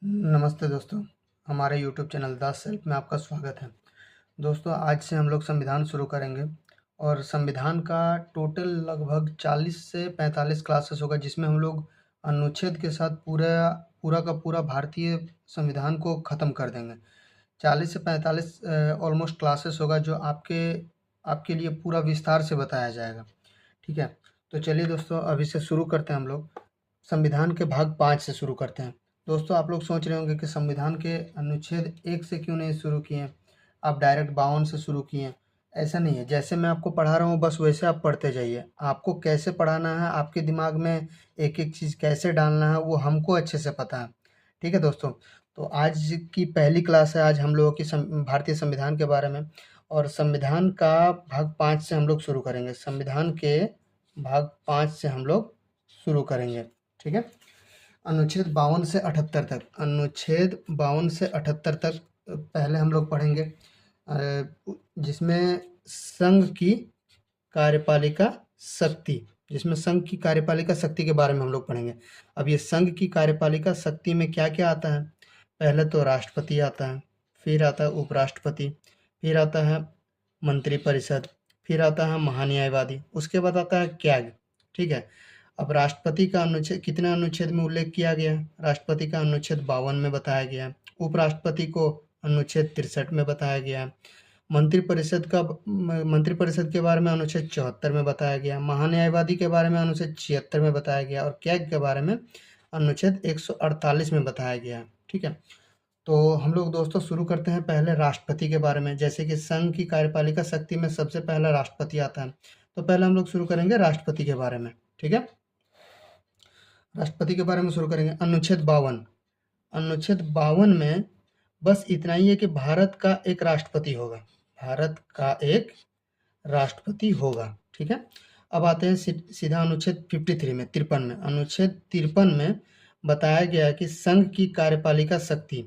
नमस्ते दोस्तों, हमारे यूट्यूब चैनल द सेल्फ में आपका स्वागत है। दोस्तों, आज से हम लोग संविधान शुरू करेंगे और संविधान का टोटल लगभग 40 से 45 क्लासेस होगा, जिसमें हम लोग अनुच्छेद के साथ पूरा पूरा का पूरा भारतीय संविधान को ख़त्म कर देंगे। 40 से 45 ऑलमोस्ट क्लासेस होगा, जो आपके आपके लिए पूरा विस्तार से बताया जाएगा। ठीक है, तो चलिए दोस्तों, अभी से शुरू करते हैं हम लोग। संविधान के भाग 5 से शुरू करते हैं। दोस्तों, आप लोग सोच रहे होंगे कि संविधान के अनुच्छेद 1 से क्यों नहीं शुरू किए, आप डायरेक्ट 52 से शुरू किए। ऐसा नहीं है, जैसे मैं आपको पढ़ा रहा हूँ बस वैसे आप पढ़ते जाइए। आपको कैसे पढ़ाना है, आपके दिमाग में एक-एक चीज़ कैसे डालना है, वो हमको अच्छे से पता है। ठीक है दोस्तों, तो आज की पहली क्लास है, आज हम लोगों की भारतीय संविधान के बारे में, और संविधान का भाग 5 से हम लोग शुरू करेंगे। संविधान के भाग 5 से हम लोग शुरू करेंगे। ठीक है, अनुच्छेद 52 से 78 तक, अनुच्छेद 52 से 78 तक पहले हम लोग पढ़ेंगे, जिसमें संघ की कार्यपालिका शक्ति जिसमें संघ की कार्यपालिका शक्ति के बारे में हम लोग पढ़ेंगे। अब ये संघ की कार्यपालिका शक्ति में क्या क्या आता है? पहले तो राष्ट्रपति आता है, फिर आता है उपराष्ट्रपति, फिर आता है मंत्रिपरिषद, फिर आता है महान्यायवादी, उसके बाद आता है कैग। ठीक है, अब राष्ट्रपति का अनुच्छेद कितने अनुच्छेद में उल्लेख किया गया है? राष्ट्रपति का अनुच्छेद 52 में बताया गया है। उपराष्ट्रपति को अनुच्छेद 63 में बताया गया है। मंत्रिपरिषद के बारे में अनुच्छेद 74 में बताया गया। महान्यायवादी के बारे में अनुच्छेद 76 में बताया गया, और कैग के बारे में अनुच्छेद 148 में बताया गया। ठीक है, तो हम लोग दोस्तों शुरू करते हैं पहले राष्ट्रपति के बारे में। जैसे कि संघ की कार्यपालिका शक्ति में सबसे पहला राष्ट्रपति आता है, तो पहले हम लोग शुरू करेंगे राष्ट्रपति के बारे में। ठीक है, राष्ट्रपति के बारे में शुरू करेंगे। अनुच्छेद 52, अनुच्छेद 52 में बस इतना ही है कि भारत का एक राष्ट्रपति होगा, भारत का एक राष्ट्रपति होगा। ठीक है, अब आते हैं सीधा अनुच्छेद 53 में, 53 में। अनुच्छेद 53 में बताया गया है कि संघ की कार्यपालिका शक्ति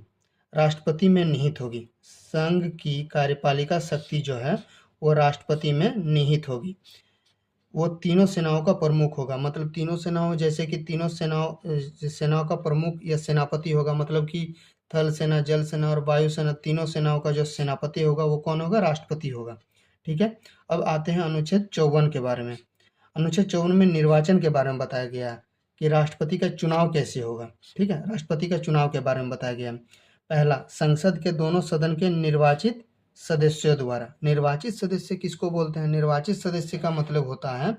राष्ट्रपति में निहित होगी। संघ की कार्यपालिका शक्ति जो है वो राष्ट्रपति में निहित होगी। वो तीनों सेनाओं का प्रमुख होगा, मतलब तीनों सेनाओं, जैसे कि तीनों सेनाओं का प्रमुख या सेनापति होगा, मतलब कि थल सेना, जल सेना और वायु सेना, तीनों सेनाओं का जो सेनापति होगा वो कौन होगा? राष्ट्रपति होगा। ठीक है, अब आते हैं अनुच्छेद 54 के बारे में। अनुच्छेद 54 में निर्वाचन के बारे में बताया गया है कि राष्ट्रपति का चुनाव कैसे होगा। ठीक है, राष्ट्रपति का चुनाव के बारे में बताया गया है। पहला, संसद के दोनों सदन के निर्वाचित सदस्यों द्वारा। निर्वाचित सदस्य किसको बोलते हैं? निर्वाचित सदस्य का मतलब होता है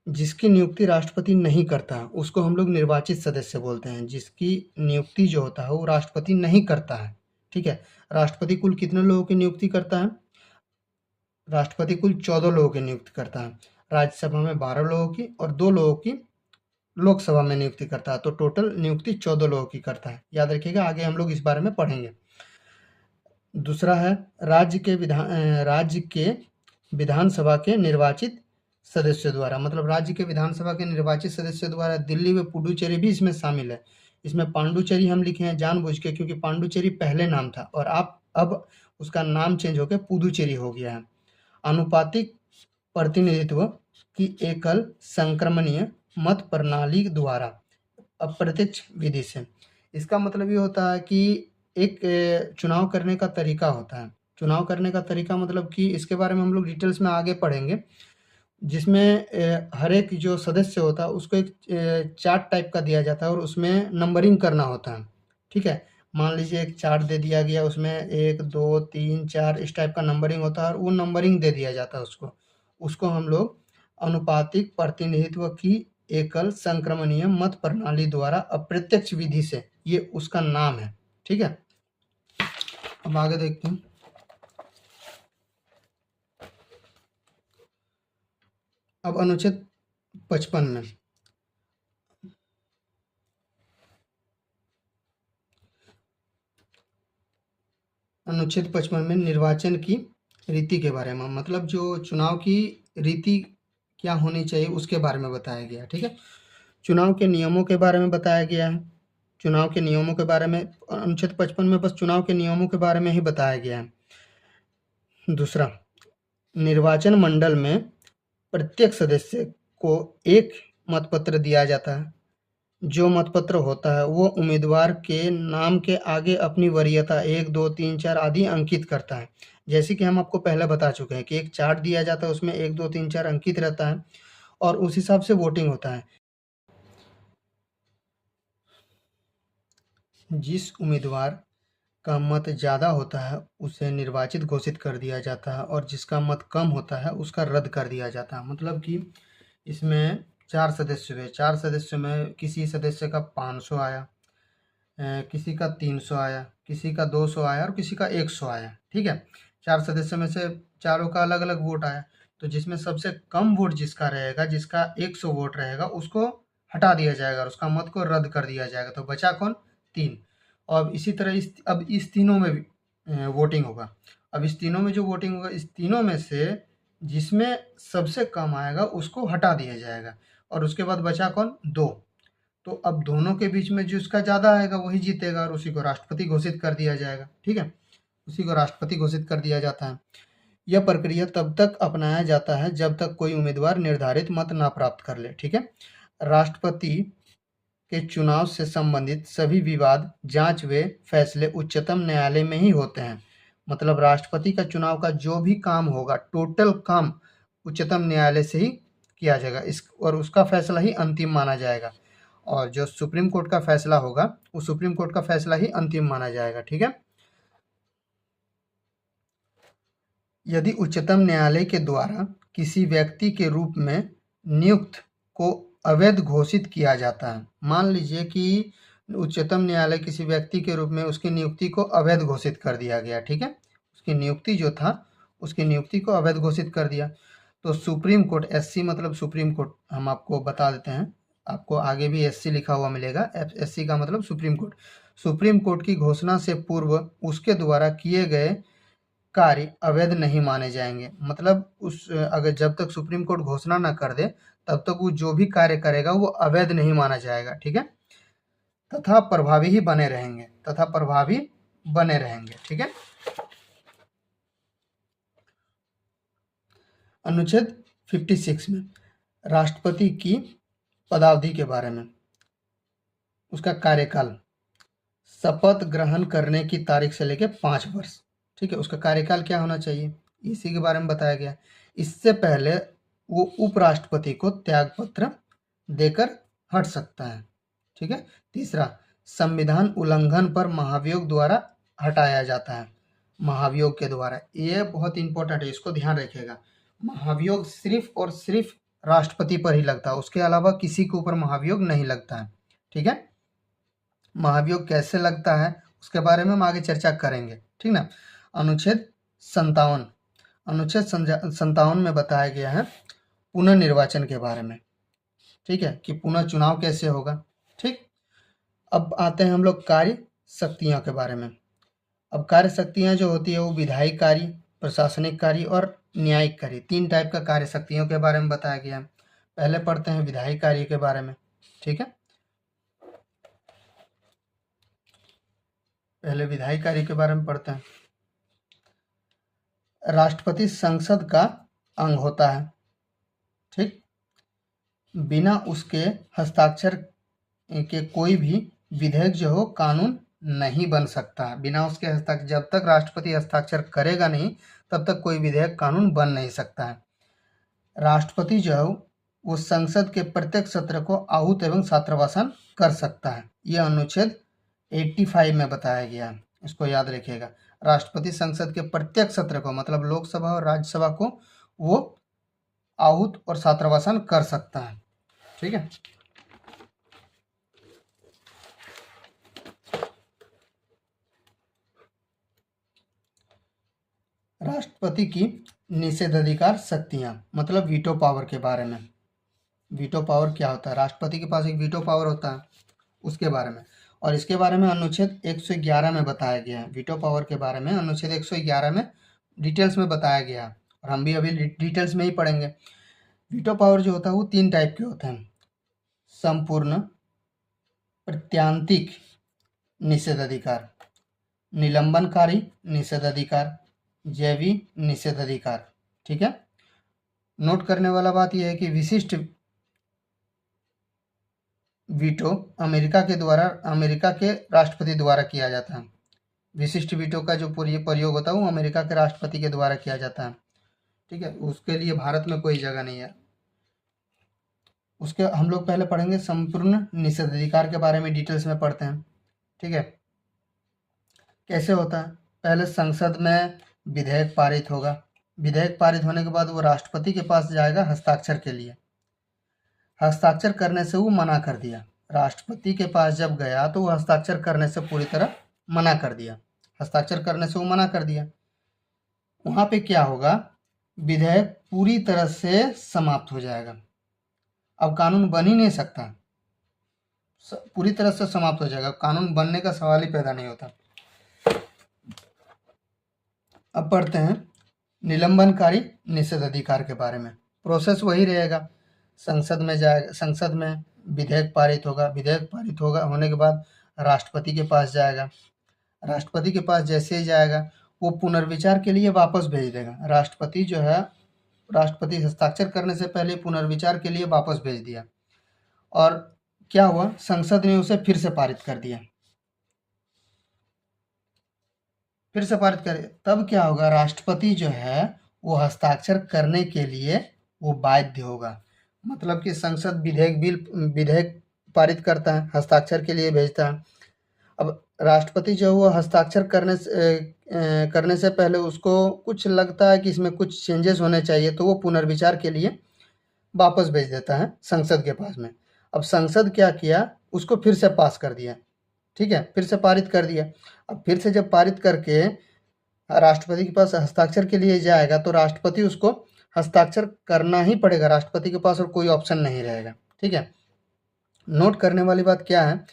जिसकी नियुक्ति राष्ट्रपति नहीं करता, उसको हम लोग निर्वाचित सदस्य बोलते हैं। जिसकी नियुक्ति जो होता है वो राष्ट्रपति नहीं करता है। ठीक है, राष्ट्रपति कुल कितने लोगों की नियुक्ति करता है? राष्ट्रपति कुल 14 लोगों की नियुक्ति करता है। राज्यसभा में 12 लोगों की और 2 लोगों की लोकसभा में नियुक्ति करता है, तो टोटल नियुक्ति 14 लोगों की करता है। याद रखिएगा, आगे हम लोग इस बारे में पढ़ेंगे। दूसरा है राज्य के विधानसभा के निर्वाचित सदस्यों द्वारा, मतलब राज्य के विधानसभा के निर्वाचित सदस्यों द्वारा। दिल्ली व पुडुचेरी भी इसमें शामिल है। इसमें पांडुचेरी हम लिखे हैं जानबूझ के, क्योंकि पांडुचेरी पहले नाम था और आप अब उसका नाम चेंज होकर पुडुचेरी हो गया है। आनुपातिक प्रतिनिधित्व की एकल संक्रमणीय मत प्रणाली द्वारा, अप्रत्यक्ष विधि से। इसका मतलब ये होता है कि एक चुनाव करने का तरीका होता है। चुनाव करने का तरीका मतलब कि इसके बारे में हम लोग डिटेल्स में आगे पढ़ेंगे, जिसमें हर एक जो सदस्य होता है उसको एक चार्ट टाइप का दिया जाता है और उसमें नंबरिंग करना होता है। ठीक है, मान लीजिए एक चार्ट दे दिया गया, उसमें 1 2 3 4 इस टाइप का नंबरिंग होता है और वो नंबरिंग दे दिया जाता है उसको। उसको हम लोग अनुपातिक प्रतिनिधित्व की एकल संक्रमणीय मत प्रणाली द्वारा अप्रत्यक्ष विधि से, ये उसका नाम है। ठीक है, अब आगे देखते हैं। अब अनुच्छेद 55 में, अनुच्छेद 55 में निर्वाचन की रीति के बारे में, मतलब जो चुनाव की रीति क्या होनी चाहिए उसके बारे में बताया गया। ठीक है, चुनाव के नियमों के बारे में बताया गया है। चुनाव के नियमों के बारे में अनुच्छेद 55 में बस चुनाव के नियमों के बारे में ही बताया गया है। दूसरा, निर्वाचन मंडल में प्रत्येक सदस्य को एक मतपत्र दिया जाता है। जो मतपत्र होता है वो उम्मीदवार के नाम के आगे अपनी वरीयता 1, 2, 3, 4 आदि अंकित करता है। जैसे कि हम आपको पहले बता चुके हैं कि एक चार्ट दिया जाता है, उसमें 1, 2, 3, 4 अंकित रहता है और उस हिसाब से वोटिंग होता है। जिस उम्मीदवार का मत ज़्यादा होता है उसे निर्वाचित घोषित कर दिया जाता है और जिसका मत कम होता है उसका रद्द कर दिया जाता है। मतलब कि इसमें 4 सदस्य हुए, 4 सदस्यों में किसी सदस्य का 500 आया, किसी का 300 आया, किसी का 200 आया और किसी का 100 आया, ठीक है। 4 सदस्यों में से चारों का अलग-अलग वोट आया, तो जिसमें सबसे कम वोट जिसका रहेगा, जिसका 100 वोट रहेगा, उसको हटा दिया जाएगा और उसका मत को रद्द कर दिया जाएगा। तो बचा कौन? 3। और इसी तरह इस तीनों में भी वोटिंग होगा। अब इस तीनों में जो वोटिंग होगा, इस तीनों में से जिसमें सबसे कम आएगा उसको हटा दिया जाएगा और उसके बाद बचा कौन? 2। तो अब दोनों के बीच में जिसका ज़्यादा आएगा वही जीतेगा और उसी को राष्ट्रपति घोषित कर दिया जाएगा, ठीक है। उसी को राष्ट्रपति घोषित कर दिया जाता है। यह प्रक्रिया तब तक अपनाया जाता है जब तक कोई उम्मीदवार निर्धारित मत ना प्राप्त कर ले, ठीक है। राष्ट्रपति के चुनाव से संबंधित सभी विवाद, जांच व फैसले उच्चतम न्यायालय में ही होते हैं। मतलब राष्ट्रपति का चुनाव का जो भी काम होगा, टोटल काम उच्चतम न्यायालय से ही किया जाएगा इस और उसका फैसला ही अंतिम माना जाएगा और जो सुप्रीम कोर्ट का फैसला होगा वो सुप्रीम कोर्ट का फैसला ही अंतिम माना जाएगा, ठीक है। यदि उच्चतम न्यायालय के द्वारा किसी व्यक्ति के रूप में नियुक्त को अवैध घोषित किया जाता है, मान लीजिए कि उच्चतम न्यायालय किसी व्यक्ति के रूप में उसकी नियुक्ति को अवैध घोषित कर दिया गया, ठीक है। उसकी नियुक्ति जो था उसकी नियुक्ति को अवैध घोषित कर दिया, तो सुप्रीम कोर्ट, एससी मतलब सुप्रीम कोर्ट, हम आपको बता देते हैं, आपको आगे भी एससी लिखा हुआ मिलेगा। एससी का मतलब सुप्रीम कोर्ट। सुप्रीम कोर्ट की घोषणा से पूर्व उसके द्वारा किए गए कार्य अवैध नहीं माने जाएंगे। मतलब अगर जब तक सुप्रीम कोर्ट घोषणा ना कर दे तब तक वो जो भी कार्य करेगा वो अवैध नहीं माना जाएगा, ठीक है। तथा प्रभावी ही बने रहेंगे, तथा प्रभावी बने रहेंगे, ठीक है। अनुच्छेद 56 में राष्ट्रपति की पदावधि के बारे में, उसका कार्यकाल शपथ ग्रहण करने की तारीख से लेकर 5 वर्ष, ठीक है। उसका कार्यकाल क्या होना चाहिए इसी के बारे में बताया गया। इससे पहले वो उपराष्ट्रपति को त्यागपत्र देकर हट सकता है, ठीक है। तीसरा, संविधान उल्लंघन पर महाभियोग द्वारा हटाया जाता है, महाभियोग के द्वारा। ये बहुत इंपॉर्टेंट है, इसको ध्यान रखिएगा। महाभियोग सिर्फ और सिर्फ राष्ट्रपति पर ही लगता है, उसके अलावा किसी के ऊपर महाभियोग नहीं लगता है, ठीक है। महाभियोग कैसे लगता है उसके बारे में हम आगे चर्चा करेंगे, ठीक ना। अनुच्छेद 57, अनुच्छेद 57 में बताया गया है पुनर्निर्वाचन के बारे में, ठीक है, कि पुनः चुनाव कैसे होगा, ठीक। अब आते हैं हम लोग कार्य शक्तियों के बारे में। अब कार्य शक्तियाँ जो होती है वो विधायी कार्य, प्रशासनिक कार्य और न्यायिक कार्य, 3 टाइप का कार्य शक्तियों के बारे में बताया गया है। पहले पढ़ते हैं विधायी कार्य के बारे में, ठीक है। पहले विधायी कार्य के बारे में पढ़ते हैं। राष्ट्रपति संसद का अंग होता है, ठीक। बिना उसके हस्ताक्षर के कोई भी विधेयक जो हो कानून नहीं बन सकता है। बिना उसके हस्ताक्षर, जब तक राष्ट्रपति हस्ताक्षर करेगा नहीं तब तक कोई विधेयक कानून बन नहीं सकता है। राष्ट्रपति जो है वो संसद के प्रत्येक सत्र को आहूत एवं छात्रभाषण कर सकता है। यह अनुच्छेद 85 में बताया गया है, इसको याद रखिएगा। राष्ट्रपति संसद के प्रत्येक सत्र को, मतलब लोकसभा और राज्यसभा को, वो आहूत और छात्रभाषण कर सकता है, ठीक है। राष्ट्रपति की निषेधाधिकार शक्तियां, मतलब वीटो पावर के बारे में। वीटो पावर क्या होता है? राष्ट्रपति के पास एक वीटो पावर होता है, उसके बारे में। और इसके बारे में अनुच्छेद 111 में बताया गया है। वीटो पावर के बारे में अनुच्छेद 111 में डिटेल्स में बताया गया है और हम भी अभी डिटेल्स में ही पढ़ेंगे। वीटो पावर जो होता है वो 3 टाइप के होते हैं: संपूर्ण, प्रत्यांतिक निषेधाधिकार, निलंबनकारी निषेधाधिकार, जैवी निषेधाधिकार, ठीक है। नोट करने वाला बात यह है कि विशिष्ट वीटो अमेरिका के राष्ट्रपति द्वारा किया जाता है। विशिष्ट वीटो का जो प्रयोग होता है वो अमेरिका के राष्ट्रपति के द्वारा किया जाता है। ठीक है, उसके लिए भारत में कोई जगह नहीं है। उसके हम लोग पहले पढ़ेंगे संपूर्ण निषेधाधिकार के बारे में, डिटेल्स में पढ़ते हैं। ठीक है, कैसे होता है? पहले संसद में विधेयक पारित होगा। विधेयक पारित होने के बाद वो राष्ट्रपति के पास जाएगा हस्ताक्षर के लिए। हस्ताक्षर करने से वो मना कर दिया। राष्ट्रपति के पास जब गया तो वो हस्ताक्षर करने से पूरी तरह मना कर दिया। हस्ताक्षर करने से वो मना कर दिया। वहाँ पे क्या होगा? विधेयक पूरी तरह से समाप्त हो जाएगा। अब कानून बन ही नहीं सकता, पूरी तरह से समाप्त हो जाएगा। कानून बनने का सवाल ही पैदा नहीं होता। अब पढ़ते हैं निलंबनकारी निषेधाधिकार के बारे में। प्रोसेस वही रहेगा, संसद में जाएगा, संसद में विधेयक पारित होगा। विधेयक पारित होगा होने के बाद राष्ट्रपति के पास जाएगा। राष्ट्रपति के पास जैसे ही जाएगा वो पुनर्विचार के लिए वापस भेज देगा। राष्ट्रपति जो है, राष्ट्रपति हस्ताक्षर करने से पहले पुनर्विचार के लिए वापस भेज दिया और क्या हुआ? संसद ने उसे फिर से पारित कर दिया। फिर से पारित कर, तब क्या होगा? राष्ट्रपति जो है वो हस्ताक्षर करने के लिए वो बाध्य होगा। मतलब कि संसद विधेयक पारित करता है, हस्ताक्षर के लिए भेजता है। अब राष्ट्रपति जो वो हस्ताक्षर करने से पहले उसको कुछ लगता है कि इसमें कुछ चेंजेस होने चाहिए, तो वो पुनर्विचार के लिए वापस भेज देता है संसद के पास में। अब संसद क्या किया? उसको फिर से पास कर दिया। ठीक है, फिर से पारित कर दिया। अब फिर से जब पारित करके राष्ट्रपति के पास हस्ताक्षर के लिए जाएगा तो राष्ट्रपति उसको हस्ताक्षर करना ही पड़ेगा। राष्ट्रपति के पास और कोई ऑप्शन नहीं रहेगा। ठीक है, नोट करने वाली बात क्या है?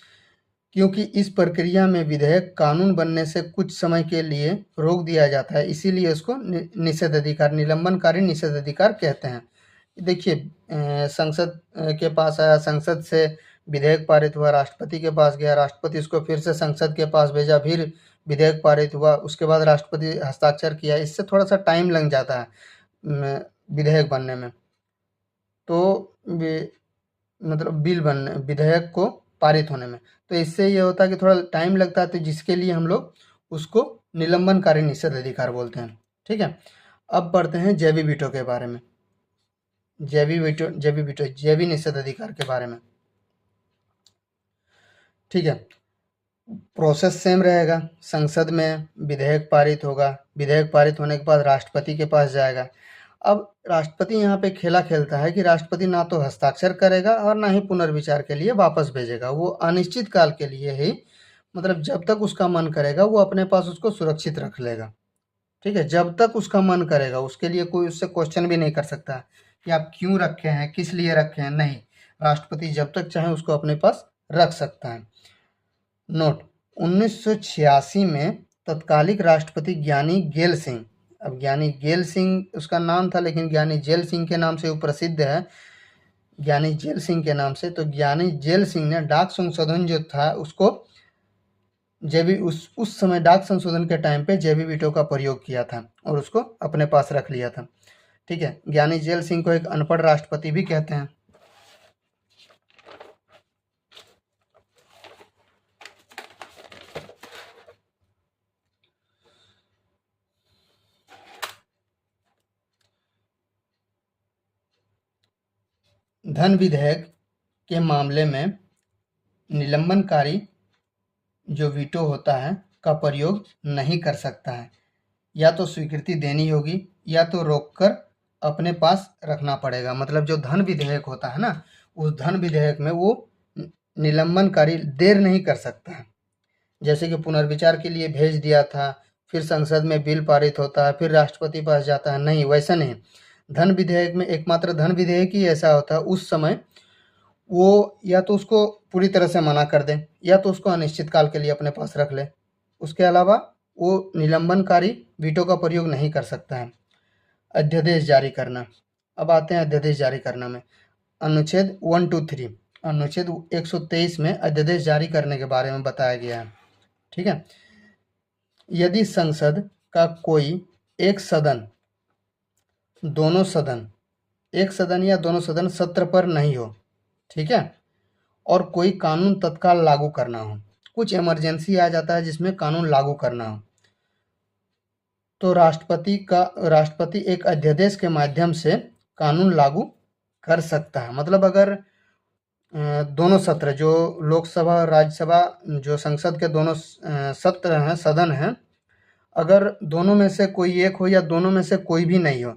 क्योंकि इस प्रक्रिया में विधेयक कानून बनने से कुछ समय के लिए रोक दिया जाता है, इसीलिए इसको निषेधाधिकार, निलंबनकारी निषेधाधिकार कहते हैं। देखिए, संसद के पास आया, संसद से विधेयक पारित हुआ, राष्ट्रपति के पास गया, राष्ट्रपति उसको फिर से संसद के पास भेजा, फिर विधेयक पारित हुआ, उसके बाद राष्ट्रपति हस्ताक्षर किया। इससे थोड़ा सा टाइम लग जाता है विधेयक बनने में। तो मतलब बिल बनने, विधेयक को पारित होने में, तो इससे ये होता है कि थोड़ा टाइम लगता है, तो जिसके लिए हम लोग उसको निलंबनकारी निषेधाधिकार बोलते हैं। ठीक है, अब बढ़ते हैं जैवी वीटो के बारे में। जैवी निषेधाधिकार के बारे में। ठीक है, प्रोसेस सेम रहेगा। संसद में विधेयक पारित होगा, विधेयक पारित होने के बाद राष्ट्रपति के पास जाएगा। अब राष्ट्रपति यहाँ पे खेला खेलता है कि राष्ट्रपति ना तो हस्ताक्षर करेगा और ना ही पुनर्विचार के लिए वापस भेजेगा। वो अनिश्चित काल के लिए ही, मतलब जब तक उसका मन करेगा वो अपने पास उसको सुरक्षित रख लेगा। ठीक है, जब तक उसका मन करेगा, उसके लिए कोई उससे क्वेश्चन भी नहीं कर सकता कि आप क्यों रखे हैं, किस लिए रखे हैं। नहीं, राष्ट्रपति जब तक चाहे उसको अपने पास रख सकता है। नोट, 1986 में तत्कालिक राष्ट्रपति ज्ञानी गेल सिंह, अब ज्ञानी गेल सिंह उसका नाम था, लेकिन ज्ञानी जेल सिंह के नाम से वो प्रसिद्ध है, ज्ञानी जेल सिंह के नाम से। तो ज्ञानी जेल सिंह ने डाक संशोधन जो था उसको उस समय डाक संशोधन के टाइम पे जेबी वीटो का प्रयोग किया था और उसको अपने पास रख लिया था। ठीक है, ज्ञानी जेल सिंह को एक अनपढ़ राष्ट्रपति भी कहते हैं। धन विधेयक के मामले में निलंबनकारी जो वीटो होता है का प्रयोग नहीं कर सकता है। या तो स्वीकृति देनी होगी या तो रोककर अपने पास रखना पड़ेगा। मतलब जो धन विधेयक होता है ना, उस धन विधेयक में वो निलंबनकारी देर नहीं कर सकता है। जैसे कि पुनर्विचार के लिए भेज दिया था, फिर संसद में बिल पारित होता है, फिर राष्ट्रपति पास जाता है, नहीं, वैसा नहीं। धन विधेयक में एकमात्र धन विधेयक ही ऐसा होता है, उस समय वो या तो उसको पूरी तरह से मना कर दे या तो उसको अनिश्चित काल के लिए अपने पास रख ले। उसके अलावा वो निलंबनकारी वीटो का प्रयोग नहीं कर सकता है। अध्यादेश जारी करना। अब आते हैं अध्यादेश जारी करना में। अनुच्छेद 123, अनुच्छेद 123 में अध्यादेश जारी करने के बारे में बताया गया है। ठीक है, यदि संसद का कोई एक सदन, दोनों सदन, एक सदन या दोनों सदन सत्र पर नहीं हो, ठीक है, और कोई कानून तत्काल लागू करना हो। कुछ इमरजेंसी आ जाता है जिसमें कानून लागू करना हो, तो राष्ट्रपति एक अध्यादेश के माध्यम से कानून लागू कर सकता है। मतलब अगर दोनों सत्र, जो लोकसभा और राज्यसभा, जो संसद के दोनों सत्र हैं, सदन हैं, अगर दोनों में से कोई एक हो या दोनों में से कोई भी नहीं हो,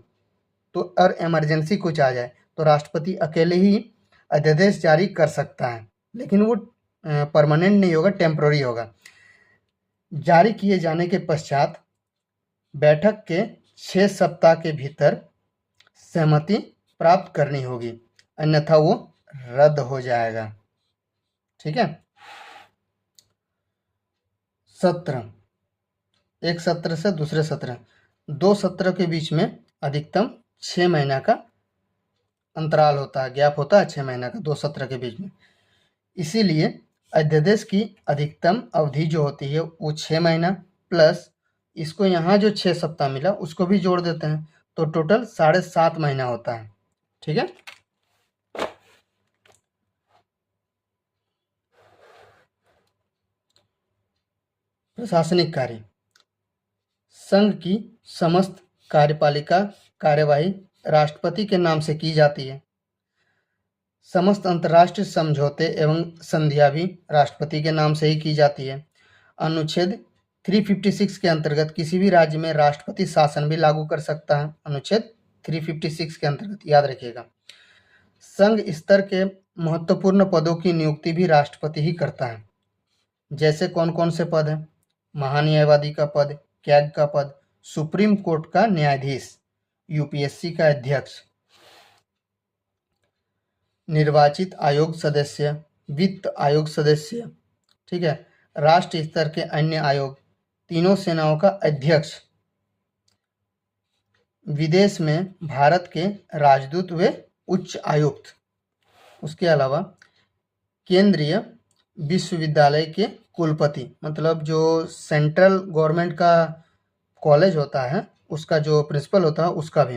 तो और इमरजेंसी कुछ आ जाए तो राष्ट्रपति अकेले ही अध्यादेश जारी कर सकता है, लेकिन वो परमानेंट नहीं होगा, टेम्पोररी होगा। जारी किए जाने के पश्चात बैठक के 6 सप्ताह के भीतर सहमति प्राप्त करनी होगी, अन्यथा वो रद्द हो जाएगा। ठीक है। सत्र, एक सत्र से दूसरे सत्र, 2 सत्र के बीच में अधिकतम 6 महीना का अंतराल होता है, गैप होता है 6 महीना का 2 सत्र के बीच में। इसीलिए अध्यादेश की अधिकतम अवधि जो होती है वो 6 महीना प्लस इसको यहाँ जो 6 सप्ताह मिला उसको भी जोड़ देते हैं, तो टोटल 7.5 महीना होता है। ठीक है। प्रशासनिक कार्य, संघ की समस्त कार्यपालिका कार्यवाही राष्ट्रपति के नाम से की जाती है। समस्त अंतर्राष्ट्रीय समझौते एवं संधियां भी राष्ट्रपति के नाम से ही की जाती है। अनुच्छेद 356 के अंतर्गत किसी भी राज्य में राष्ट्रपति शासन भी लागू कर सकता है। अनुच्छेद 356 के अंतर्गत याद रखिएगा। संघ स्तर के महत्वपूर्ण पदों की नियुक्ति भी राष्ट्रपति ही करता है। जैसे कौन कौन से पद हैं? महान्यायवादी का पद, कैग का पद, सुप्रीम कोर्ट का न्यायाधीश, यूपीएससी का अध्यक्ष, निर्वाचित आयोग सदस्य, वित्त आयोग सदस्य, ठीक है, राष्ट्र स्तर के अन्य आयोग, तीनों सेनाओं का अध्यक्ष, विदेश में भारत के राजदूत व उच्च आयुक्त, उसके अलावा केंद्रीय विश्वविद्यालय के कुलपति, मतलब जो सेंट्रल गवर्नमेंट का कॉलेज होता है उसका जो प्रिंसिपल होता है उसका भी।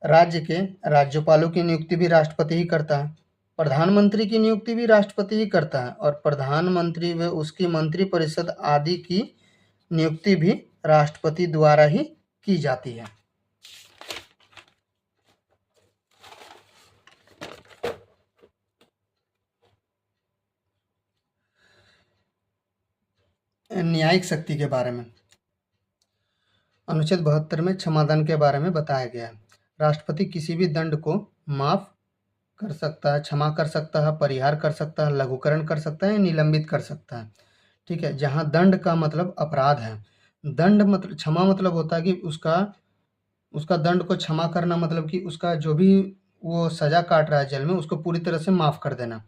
राज्य के राज्यपालों की नियुक्ति भी राष्ट्रपति ही करता है। प्रधानमंत्री की नियुक्ति भी राष्ट्रपति ही करता है और प्रधानमंत्री व उसकी मंत्रिपरिषद आदि की नियुक्ति भी राष्ट्रपति द्वारा ही की जाती है। न्यायिक शक्ति के बारे में अनुच्छेद 72 में क्षमादान के बारे में बताया गया है। राष्ट्रपति किसी भी दंड को माफ कर सकता है, क्षमा कर सकता है, परिहार कर सकता है, लघुकरण कर सकता है, निलंबित कर सकता है। ठीक है। जहाँ दंड का मतलब अपराध है, दंड मतलब क्षमा मतलब होता है कि उसका दंड को क्षमा करना, मतलब कि उसका जो भी वो सजा काट रहा है जेल में उसको पूरी तरह से माफ कर देना।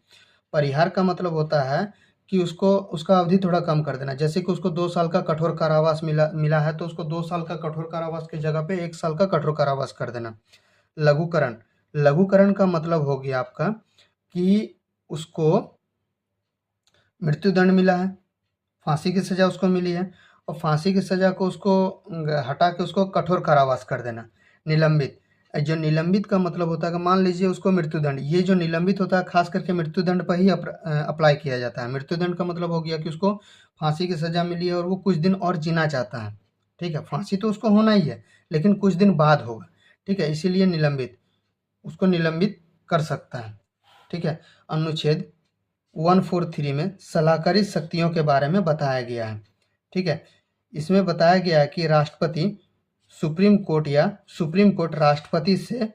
परिहार का मतलब होता है कि उसको उसका अवधि थोड़ा कम कर देना। जैसे कि उसको 2 साल का कठोर कारावास मिला है तो उसको 2 साल का कठोर कारावास की जगह पे 1 साल का कठोर कारावास कर देना। लघुकरण का मतलब हो गया आपका कि उसको मृत्युदंड मिला है, फांसी की सजा उसको मिली है और फांसी की सजा को उसको हटा के उसको कठोर कारावास कर देना। निलंबित, जो निलंबित का मतलब होता है कि मान लीजिए उसको मृत्युदंड, ये जो निलंबित होता है खास करके मृत्युदंड पर ही अप्लाई किया जाता है। मृत्युदंड का मतलब हो गया कि उसको फांसी की सजा मिली है और वो कुछ दिन और जीना चाहता है। ठीक है। फांसी तो उसको होना ही है लेकिन कुछ दिन बाद होगा। ठीक है। इसीलिए निलंबित, उसको निलंबित कर सकता है। ठीक है। अनुच्छेद 143 में सलाहकारी शक्तियों के बारे में बताया गया है। ठीक है। इसमें बताया गया है कि राष्ट्रपति सुप्रीम कोर्ट राष्ट्रपति से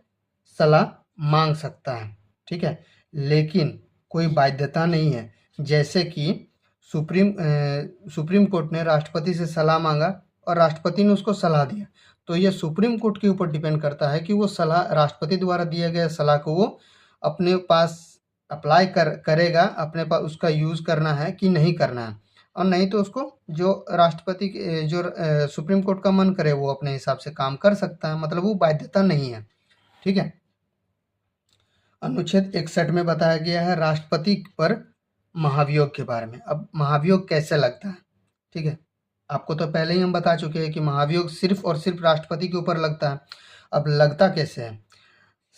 सलाह मांग सकता है। ठीक है। लेकिन कोई बाध्यता नहीं है। जैसे कि सुप्रीम कोर्ट ने राष्ट्रपति से सलाह मांगा और राष्ट्रपति ने उसको सलाह दिया, तो ये सुप्रीम कोर्ट के ऊपर डिपेंड करता है कि वो सलाह, राष्ट्रपति द्वारा दिए गए सलाह को वो अपने पास अप्लाई करेगा, अपने पास उसका यूज़ करना है कि नहीं करना है, और नहीं तो उसको जो राष्ट्रपति जो सुप्रीम कोर्ट का मन करे वो अपने हिसाब से काम कर सकता है। मतलब वो बाध्यता नहीं है। ठीक है। अनुच्छेद 61 में बताया गया है राष्ट्रपति पर महाभियोग के बारे में। अब महाभियोग कैसे लगता है? ठीक है। आपको तो पहले ही हम बता चुके हैं कि महाभियोग सिर्फ और सिर्फ राष्ट्रपति के ऊपर लगता है। अब लगता कैसे है?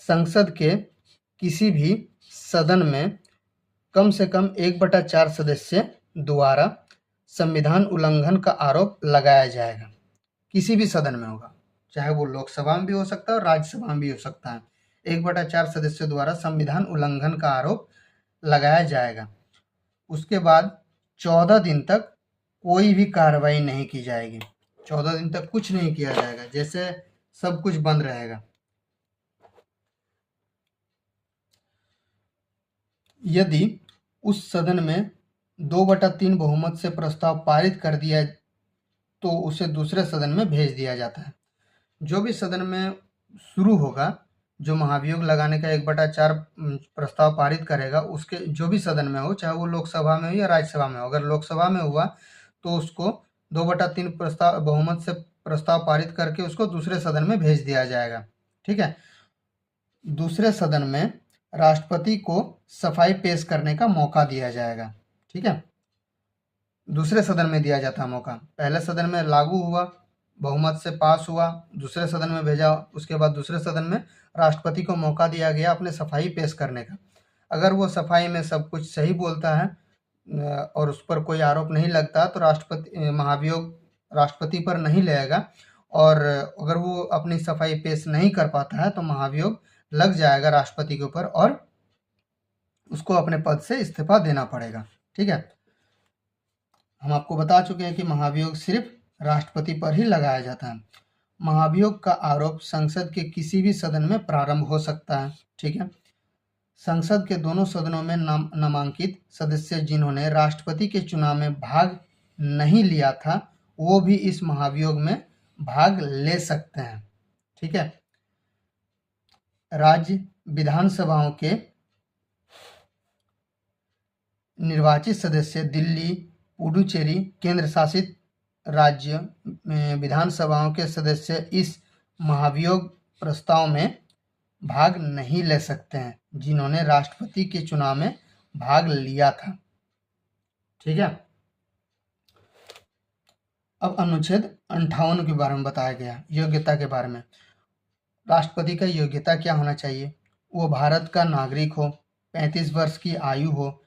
संसद के किसी भी सदन में कम से कम 1/4 सदस्य द्वारा संविधान उल्लंघन का आरोप लगाया जाएगा। किसी भी सदन में होगा, चाहे वो लोकसभा में भी हो सकता है और राज्यसभा में भी हो सकता है। 1/4 सदस्यों द्वारा संविधान उल्लंघन का आरोप लगाया जाएगा। उसके बाद 14 दिन तक कोई भी कार्रवाई नहीं की जाएगी। 14 दिन तक कुछ नहीं किया जाएगा, जैसे सब कुछ बंद रहेगा। यदि उस सदन में 2/3 बहुमत से प्रस्ताव पारित कर दिया तो उसे दूसरे सदन में भेज दिया जाता है। जो भी सदन में शुरू होगा, जो महाभियोग लगाने का 1/4 प्रस्ताव पारित करेगा, उसके जो भी सदन में हो, चाहे वो लोकसभा में हो या राज्यसभा में हो, अगर लोकसभा में हुआ तो उसको 2/3 प्रस्ताव बहुमत से प्रस्ताव पारित करके उसको दूसरे सदन में भेज दिया जाएगा। ठीक है। दूसरे सदन में राष्ट्रपति को सफाई पेश करने का मौका दिया जाएगा। ठीक है, दूसरे सदन में दिया जाता है मौका। पहले सदन में लागू हुआ, बहुमत से पास हुआ, दूसरे सदन में भेजा, उसके बाद दूसरे सदन में राष्ट्रपति को मौका दिया गया अपने सफाई पेश करने का। अगर वो सफाई में सब कुछ सही बोलता है और उस पर कोई आरोप नहीं लगता तो राष्ट्रपति महाभियोग राष्ट्रपति पर नहीं लगेगा, और अगर वो अपनी सफाई पेश नहीं कर पाता है तो महाभियोग लग जाएगा राष्ट्रपति के ऊपर और उसको अपने पद से इस्तीफा देना पड़ेगा। ठीक है, हम आपको बता चुके हैं कि महाभियोग सिर्फ राष्ट्रपति पर ही लगाया जाता है। महाभियोग का आरोप संसद के किसी भी सदन में प्रारंभ हो सकता है। ठीक है, संसद के दोनों सदनों में नामांकित सदस्य जिन्होंने राष्ट्रपति के चुनाव में भाग नहीं लिया था वो भी इस महाभियोग में भाग ले सकते हैं। ठीक है, राज्य विधानसभाओं के निर्वाचित सदस्य दिल्ली, पुडुचेरी केंद्र शासित राज्य विधानसभाओं के सदस्य इस महाभियोग प्रस्ताव में भाग नहीं ले सकते हैं जिन्होंने राष्ट्रपति के चुनाव में भाग लिया था। ठीक है, अब अनुच्छेद 58 के बारे में बताया गया, योग्यता के बारे में। राष्ट्रपति का योग्यता क्या होना चाहिए? वो भारत का नागरिक हो, 35 वर्ष की आयु हो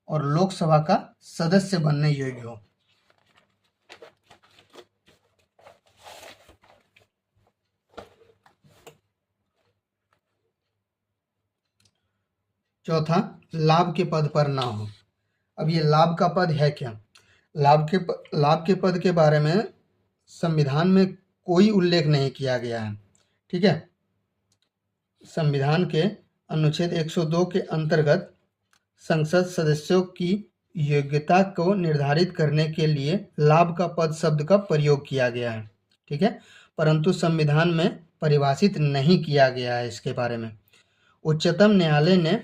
और लोकसभा का सदस्य बनने योग्य हो। चौथा, लाभ के पद पर ना हो। अब ये लाभ का पद है क्या? लाभ के पद के बारे में संविधान में कोई उल्लेख नहीं किया गया है। ठीक है, संविधान के अनुच्छेद 102 के अंतर्गत संसद सदस्यों की योग्यता को निर्धारित करने के लिए लाभ का पद शब्द का प्रयोग किया गया है। ठीक है, परंतु संविधान में परिभाषित नहीं किया गया है इसके बारे में। उच्चतम न्यायालय ने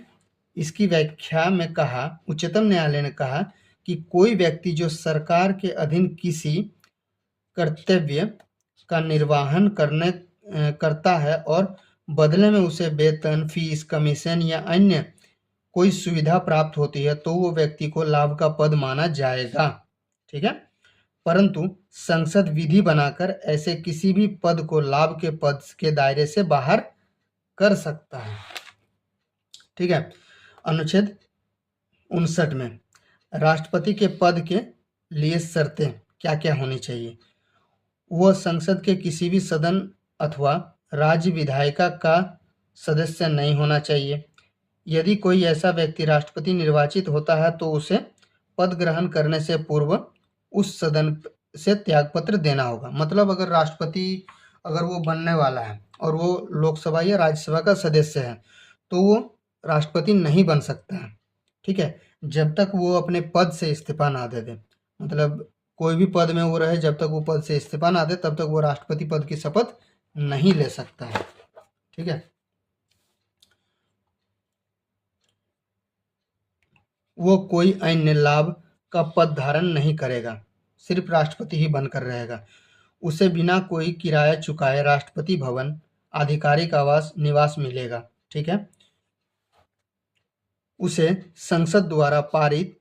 इसकी व्याख्या में कहा, उच्चतम न्यायालय ने कहा कि कोई व्यक्ति जो सरकार के अधीन किसी कर्तव्य का निर्वहन करता है और बदले में उसे वेतन, फीस, कमीशन या अन्य कोई सुविधा प्राप्त होती है तो वो व्यक्ति को लाभ का पद माना जाएगा। ठीक है, परंतु संसद विधि बनाकर ऐसे किसी भी पद को लाभ के पद के दायरे से बाहर कर सकता है। ठीक है, अनुच्छेद 59 में राष्ट्रपति के पद के लिए शर्तें क्या क्या होनी चाहिए? वह संसद के किसी भी सदन अथवा राज्य विधायिका का सदस्य नहीं होना चाहिए। यदि कोई ऐसा व्यक्ति राष्ट्रपति निर्वाचित होता है तो उसे पद ग्रहण करने से पूर्व उस सदन से त्यागपत्र देना होगा। मतलब अगर राष्ट्रपति अगर वो बनने वाला है और वो लोकसभा या राज्यसभा का सदस्य है तो वो राष्ट्रपति नहीं बन सकता है। ठीक है, जब तक वो अपने पद से इस्तीफा ना दे दे, मतलब कोई भी पद में वो रहे, जब तक वो पद से इस्तीफा ना दे तब तक वो राष्ट्रपति पद की शपथ नहीं ले सकता है। ठीक है, वो कोई अन्य लाभ का पद धारण नहीं करेगा, सिर्फ राष्ट्रपति ही बनकर रहेगा। उसे बिना कोई किराया चुकाए राष्ट्रपति भवन, आधिकारिक आवास, निवास मिलेगा। ठीक है, उसे संसद द्वारा पारित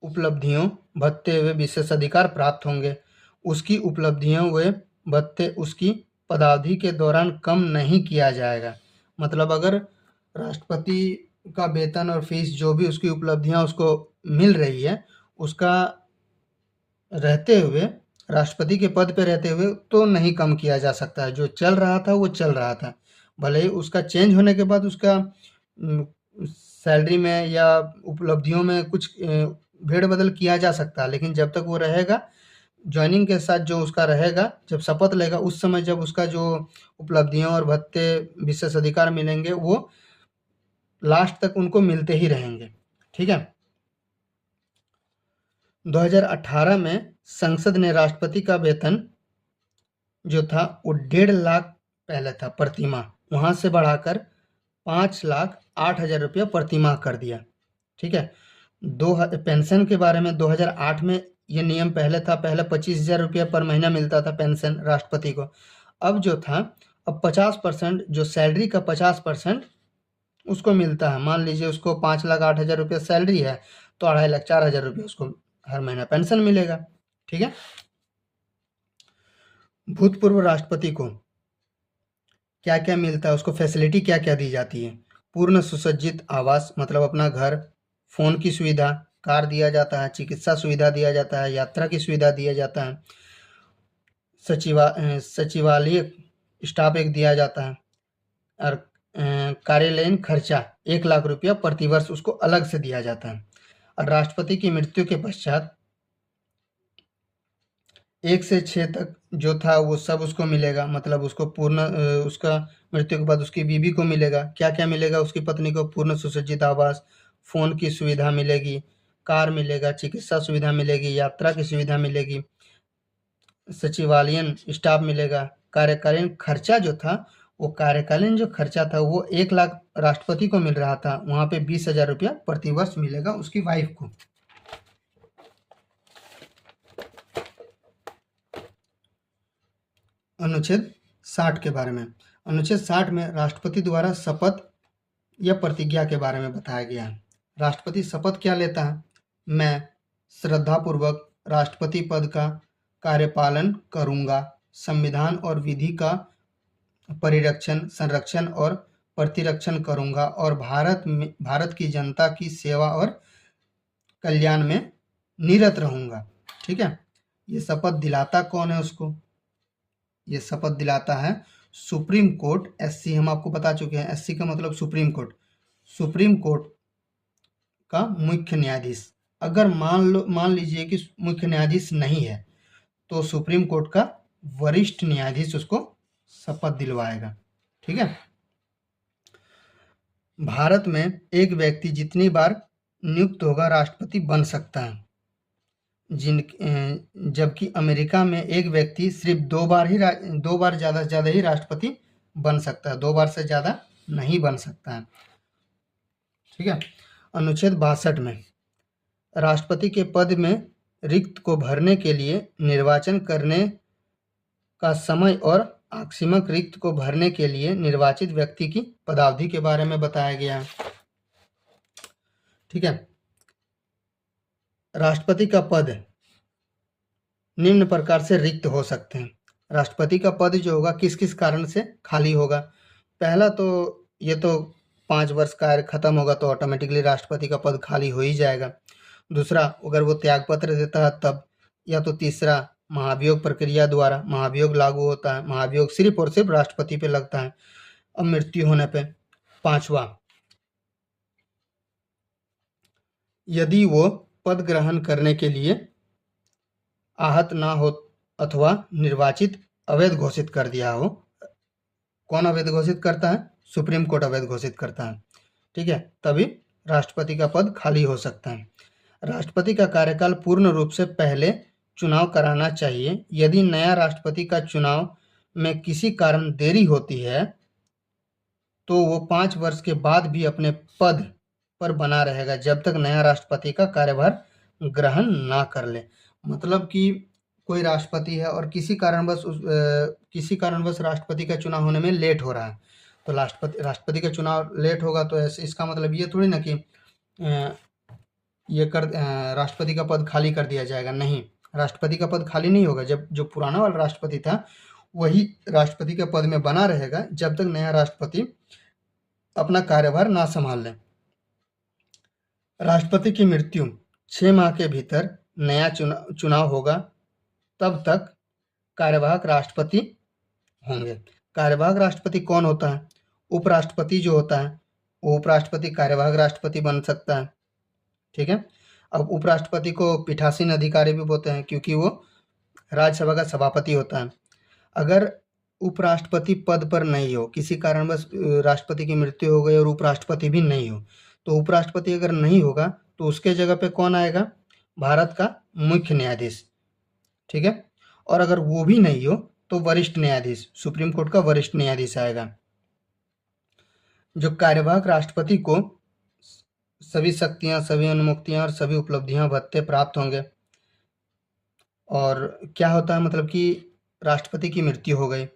उपलब्धियों, भत्ते व विशेष अधिकार प्राप्त होंगे। उसकी उपलब्धियों व भत्ते उसकी पदावधि के दौरान कम नहीं किया जाएगा। मतलब अगर राष्ट्रपति का वेतन और फीस जो भी उसकी उपलब्धियां उसको मिल रही है, उसका रहते हुए, राष्ट्रपति के पद पे रहते हुए तो नहीं कम किया जा सकता है। जो चल रहा था वो चल रहा था, भले ही उसका चेंज होने के बाद उसका सैलरी में या उपलब्धियों में कुछ भेड़-बदल किया जा सकता है, लेकिन जब तक वो रहेगा, जॉइनिंग के साथ जो उसका रहेगा, जब शपथ लेगा उस समय जब उसका जो उपलब्धियाँ और भत्ते, विशेष अधिकार मिलेंगे, वो लास्ट तक उनको मिलते ही रहेंगे। ठीक है? 2018 में संसद ने राष्ट्रपति का वेतन जो था वो 1.5 लाख पहले था प्रति माह, वहाँ से बढ़ाकर 5,08,000 रुपया प्रति माह कर दिया। ठीक है? पेंशन के बारे में 2008 में ये नियम पहले था, पहले 25,000 रुपया पर महीना मिलता था पेंशन राष्ट्रपति को। अब जो था, अब 50% जो सैलरी का 50% उसको मिलता है। मान लीजिए उसको 5,08,000 रुपया सैलरी है, तो 2.5 लाख 4,000 रुपये उसको हर महीना पेंशन मिलेगा। ठीक है? भूतपूर्व राष्ट्रपति को क्या क्या मिलता है, उसको फैसिलिटी क्या क्या दी जाती है? पूर्ण सुसज्जित आवास, मतलब अपना घर, फोन की सुविधा, कार दिया जाता है, चिकित्सा सुविधा दिया जाता है, यात्रा की सुविधा दिया जाता है, सचिवालय स्टाफ एक दिया जाता है, और कार्यालयीन खर्चा 1 लाख रुपया प्रतिवर्ष उसको अलग से दिया जाता है। और राष्ट्रपति की मृत्यु के पश्चात 1 से 6 तक जो था वो सब उसको मिलेगा, मतलब उसको पूर्ण उसका मृत्यु के बाद उसकी बीवी को मिलेगा। क्या-क्या मिलेगा उसकी पत्नी को? पूर्ण सुसज्जित आवास, फ़ोन की सुविधा मिलेगी, कार मिलेगा, चिकित्सा सुविधा मिलेगी, यात्रा की सुविधा मिलेगी, सचिवालयीन स्टाफ मिलेगा, कार्यकालीन खर्चा जो था, वो कार्यकालीन जो खर्चा था वो 1 लाख राष्ट्रपति को मिल रहा था, वहाँ पे 20,000 रुपया प्रतिवर्ष मिलेगा उसकी वाइफ को। अनुच्छेद 60 के बारे में। अनुच्छेद 60 में राष्ट्रपति द्वारा शपथ या प्रतिज्ञा के बारे में बताया गया है। राष्ट्रपति शपथ क्या लेता है? मैं श्रद्धापूर्वक राष्ट्रपति पद का कार्यपालन करूंगा, संविधान और विधि का परिरक्षण, संरक्षण और प्रतिरक्षण करूंगा और भारत की जनता की सेवा और कल्याण में निरत रहूंगा। ठीक है? ये शपथ दिलाता कौन है उसको? ये शपथ दिलाता है सुप्रीम कोर्ट, एससी हम आपको बता चुके हैं, एससी का मतलब सुप्रीम कोर्ट। सुप्रीम कोर्ट का मुख्य न्यायाधीश। अगर मान लीजिए कि मुख्य न्यायाधीश नहीं है, तो सुप्रीम कोर्ट का वरिष्ठ न्यायाधीश उसको शपथ दिलवाएगा। ठीक है? भारत में एक व्यक्ति जितनी बार नियुक्त होगा राष्ट्रपति बन सकता है, जबकि अमेरिका में एक व्यक्ति सिर्फ 2 बार ज़्यादा से ज़्यादा ही राष्ट्रपति बन सकता है, 2 बार से ज़्यादा नहीं बन सकता है। ठीक है? अनुच्छेद 62 में राष्ट्रपति के पद में रिक्त को भरने के लिए निर्वाचन करने का समय और आकस्मिक रिक्त को भरने के लिए निर्वाचित व्यक्ति की पदावधि के बारे में बताया गया है। ठीक है? राष्ट्रपति का पद निम्न प्रकार से रिक्त हो सकते हैं। राष्ट्रपति का पद जो होगा किस किस कारण से खाली होगा? पहला तो ये तो 5 वर्ष कार्य खत्म होगा तो ऑटोमेटिकली राष्ट्रपति का पद खाली हो ही जाएगा। दूसरा, अगर वो त्यागपत्र देता है तब, या तो तीसरा, महाभियोग प्रक्रिया द्वारा महाभियोग लागू होता है, महाभियोग सिर्फ और सिर्फ राष्ट्रपति पे लगता है। अब मृत्यु होने पे। पांचवा, यदि वो पद ग्रहण करने के लिए आहत ना हो अथवा निर्वाचित अवैध घोषित कर दिया हो। कौन अवैध घोषित करता है? सुप्रीम कोर्ट अवैध घोषित करता है। ठीक है? तभी राष्ट्रपति का पद खाली हो सकता है। राष्ट्रपति का कार्यकाल पूर्ण रूप से पहले चुनाव कराना चाहिए। यदि नया राष्ट्रपति का चुनाव में किसी कारण देरी होती है तो वो 5 वर्ष के बाद भी अपने पद पर बना रहेगा जब तक नया राष्ट्रपति का कार्यभार ग्रहण ना कर ले। मतलब कि कोई राष्ट्रपति है और किसी कारणवश राष्ट्रपति का चुनाव होने में लेट हो रहा है, तो राष्ट्रपति का चुनाव लेट होगा तो इसका मतलब ये थोड़ी ना कि राष्ट्रपति का पद खाली कर दिया जाएगा। नहीं, राष्ट्रपति का पद खाली नहीं होगा। जब जो पुराना वाला राष्ट्रपति था वही राष्ट्रपति के पद में बना रहेगा जब तक नया राष्ट्रपति अपना कार्यभार ना संभाल ले। राष्ट्रपति की मृत्यु 6 माह के भीतर नया चुनाव होगा, तब तक कार्यवाहक राष्ट्रपति होंगे। कार्यवाहक राष्ट्रपति कौन होता है? उपराष्ट्रपति जो होता है, वो उपराष्ट्रपति कार्यवाहक राष्ट्रपति बन सकता है। ठीक है। अब उपराष्ट्रपति को पीठासीन अधिकारी भी बोलते हैं, क्योंकि वो राज्यसभा का सभापति होता है। अगर उपराष्ट्रपति पद पर नहीं हो, किसी कारणवश राष्ट्रपति की मृत्यु हो गई और उपराष्ट्रपति भी नहीं हो, तो उपराष्ट्रपति अगर नहीं होगा तो उसके जगह पे कौन आएगा? भारत का मुख्य न्यायाधीश। ठीक है। और अगर वो भी नहीं हो तो वरिष्ठ न्यायाधीश, सुप्रीम कोर्ट का वरिष्ठ न्यायाधीश आएगा। जो कार्यवाहक राष्ट्रपति को सभी शक्तियां, सभी अनुमुक्तियां और सभी उपलब्धियां, भत्ते प्राप्त होंगे। और क्या होता है, मतलब कि राष्ट्रपति की मृत्यु हो गई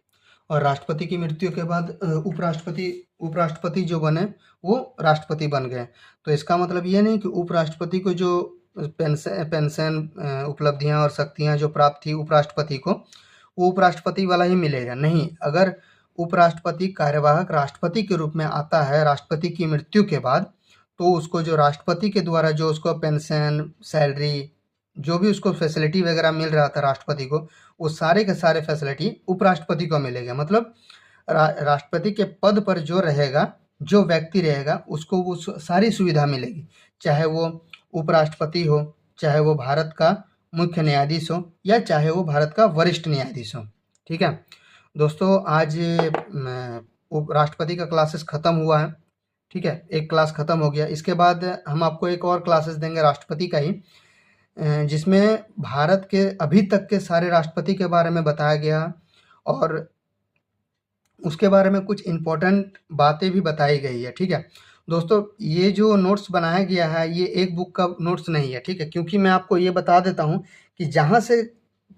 और राष्ट्रपति की मृत्यु के बाद उपराष्ट्रपति जो बने वो राष्ट्रपति बन गए। तो इसका मतलब ये नहीं कि उपराष्ट्रपति को जो पेंशन उपलब्धियां और शक्तियां जो प्राप्त थी उपराष्ट्रपति को, वो उपराष्ट्रपति वाला ही मिलेगा। नहीं, अगर उपराष्ट्रपति कार्यवाहक राष्ट्रपति के रूप में आता है राष्ट्रपति की मृत्यु के बाद, तो उसको जो राष्ट्रपति के द्वारा जो उसको पेंशन, सैलरी, जो भी उसको फैसिलिटी वगैरह मिल रहा था राष्ट्रपति को, वो सारे के सारे फैसिलिटी उपराष्ट्रपति को मिलेगा। मतलब राष्ट्रपति के पद पर जो रहेगा, जो व्यक्ति रहेगा, उसको वो सारी सुविधा मिलेगी, चाहे वो उपराष्ट्रपति हो, चाहे वो भारत का मुख्य न्यायाधीश हो, या चाहे वो भारत का वरिष्ठ न्यायाधीश हो। ठीक है दोस्तों, आज राष्ट्रपति का क्लासेस खत्म हुआ है। ठीक है, एक क्लास खत्म हो गया। इसके बाद हम आपको एक और क्लासेस देंगे राष्ट्रपति का ही, जिसमें भारत के अभी तक के सारे राष्ट्रपति के बारे में बताया गया और उसके बारे में कुछ इम्पोर्टेंट बातें भी बताई गई है। ठीक है दोस्तों, ये जो नोट्स बनाया गया है ये एक बुक का नोट्स नहीं है। ठीक है, क्योंकि मैं आपको ये बता देता हूँ कि जहाँ से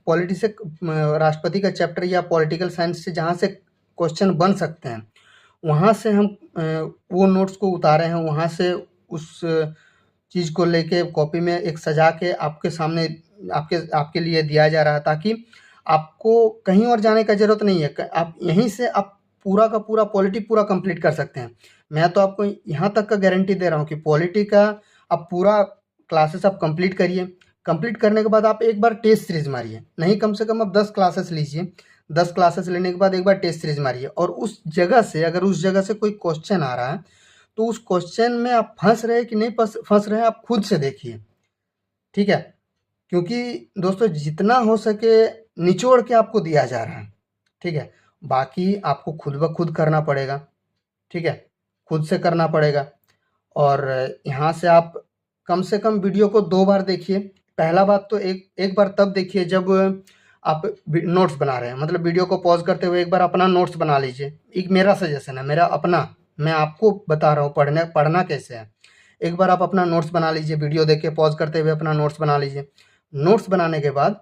पॉलिटिक्स राष्ट्रपति का चैप्टर या पॉलिटिकल साइंस से जहाँ से क्वेश्चन बन सकते हैं, वहाँ से हम वो नोट्स को उतारे हैं, वहाँ से उस चीज़ को लेके कॉपी में एक सजा के आपके सामने आपके लिए दिया जा रहा है, ताकि आपको कहीं और जाने का ज़रूरत नहीं है। आप यहीं से आप पूरा का पूरा पॉलिटी पूरा कंप्लीट कर सकते हैं। मैं तो आपको यहाँ तक का गारंटी दे रहा हूँ कि पॉलिटी का आप पूरा क्लासेस आप कंप्लीट करिए। कंप्लीट करने के बाद आप एक बार टेस्ट सीरीज मारिए, नहीं कम से कम आप 10 क्लासेस लीजिए। 10 क्लासेस लेने के बाद एक बार टेस्ट सीरीज मारिए, और उस जगह से अगर उस जगह से कोई क्वेश्चन आ रहा है तो उस क्वेश्चन में आप फंस रहे कि नहीं फंस रहे, आप खुद से देखिए। ठीक है, क्योंकि दोस्तों जितना हो सके निचोड़ के आपको दिया जा रहा है। ठीक है, बाकी आपको खुद ब खुद करना पड़ेगा। ठीक है, खुद से करना पड़ेगा। और यहाँ से आप कम से कम वीडियो को 2 बार देखिए। पहला बात तो एक बार तब देखिए जब आप नोट्स बना रहे हैं, मतलब वीडियो को पॉज करते हुए एक बार अपना नोट्स बना लीजिए। एक मेरा सजेशन है, मेरा अपना, मैं आपको बता रहा हूँ पढ़ना कैसे है। एक बार आप अपना नोट्स बना लीजिए, वीडियो देख के पॉज करते हुए अपना नोट्स बना लीजिए। नोट्स बनाने के बाद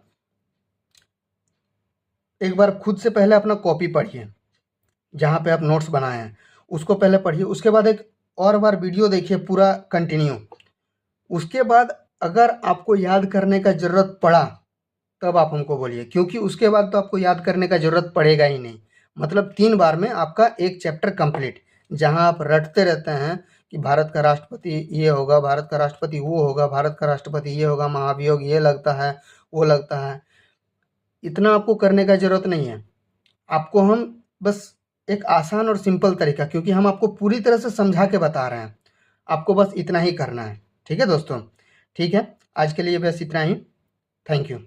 एक बार खुद से पहले अपना कॉपी पढ़िए, जहाँ पे आप नोट्स बनाए हैं उसको पहले पढ़िए। उसके बाद एक और बार वीडियो देखिए पूरा कंटिन्यू। उसके बाद अगर आपको याद करने का ज़रूरत पड़ा तब आप हमको बोलिए, क्योंकि उसके बाद तो आपको याद करने का ज़रूरत पड़ेगा ही नहीं। मतलब 3 बार में आपका एक चैप्टर कंप्लीट। जहाँ आप रटते रहते हैं कि भारत का राष्ट्रपति ये होगा, भारत का राष्ट्रपति वो होगा, भारत का राष्ट्रपति ये होगा, महाभियोग ये लगता है, वो लगता है, इतना आपको करने का ज़रूरत नहीं है। आपको हम बस एक आसान और सिंपल तरीका, क्योंकि हम आपको पूरी तरह से समझा के बता रहे हैं, आपको बस इतना ही करना है। ठीक है दोस्तों, ठीक है, आज के लिए बस इतना ही। Thank you.